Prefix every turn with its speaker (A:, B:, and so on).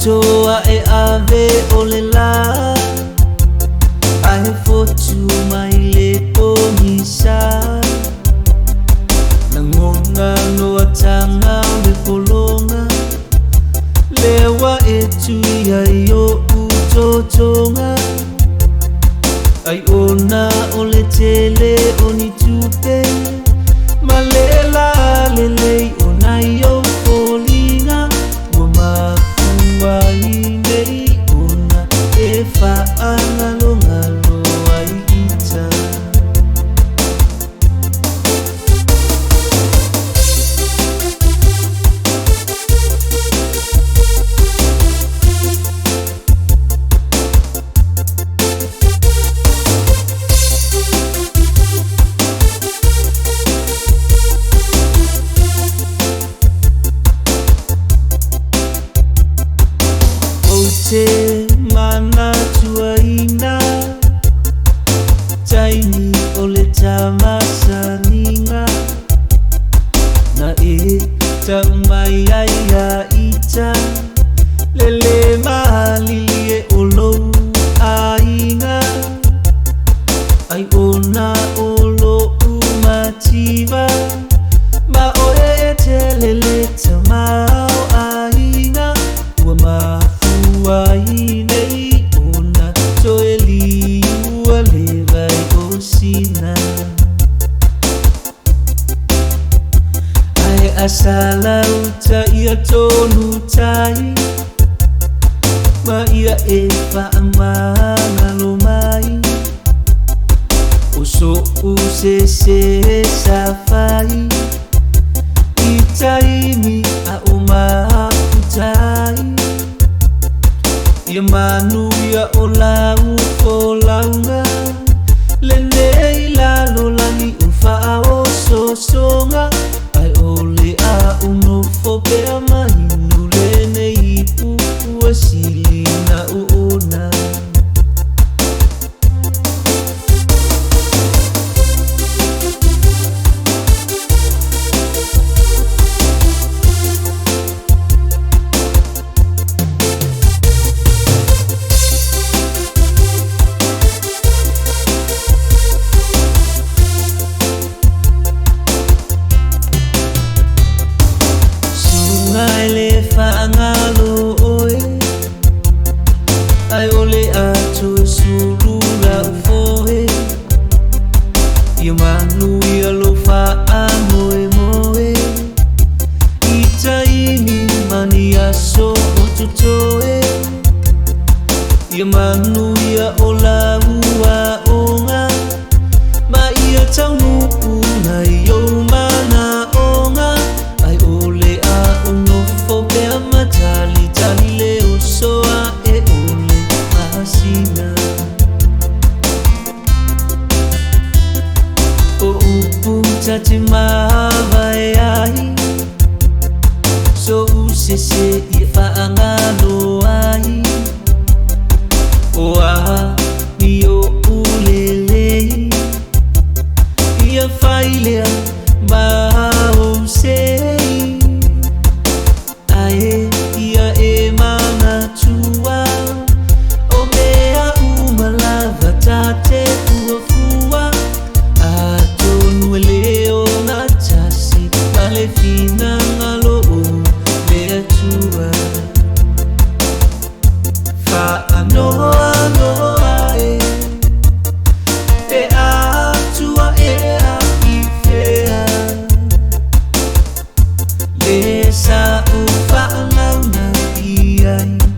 A: toa e ave o le la ae fotu mai le ponisa na ngonga noa tanga le polonga lewa e tui ai o utotonga ai ona o le tele o ni tupe ma lela lelei ona i o polinga ua mafua i nei ona e whaangalo ai ita te mana tuaina taini o le tamasaninga na e taumai ai a ita lele mahalili e olou ainga ai ona olo umativa ma o e te lele tamau ainga ua ai nei ona toeli ua le vai o sina ai asala uta ia tonu tai ma ia e whaamana lo mai o so u se safai i taimi a o maputai ia manu ia o lau o launga le nei lalo langi o wha o sosonga ai o le a uno fopea mahinu le nei pupua sili na uona whaangalo oe ai ole ato surura ufohe ia manu ia lo whaangoe moe i taimi mani aso o tutoe ia manu ia o laua onga ma ia taunupu na i o mana onga ai ole a uno fopea matali tali leo soa e ole mahasina o upu tate mawai ai so usese i whaangalo ai o a mi o ulelei ia whailea mahau sei ia e mana tua o mea umalava tate fuafua a tonu e leo na tasi ma le fina ngalo o mea tua whaanoa noa e a tua e a i fea le sa u whaanau na i ai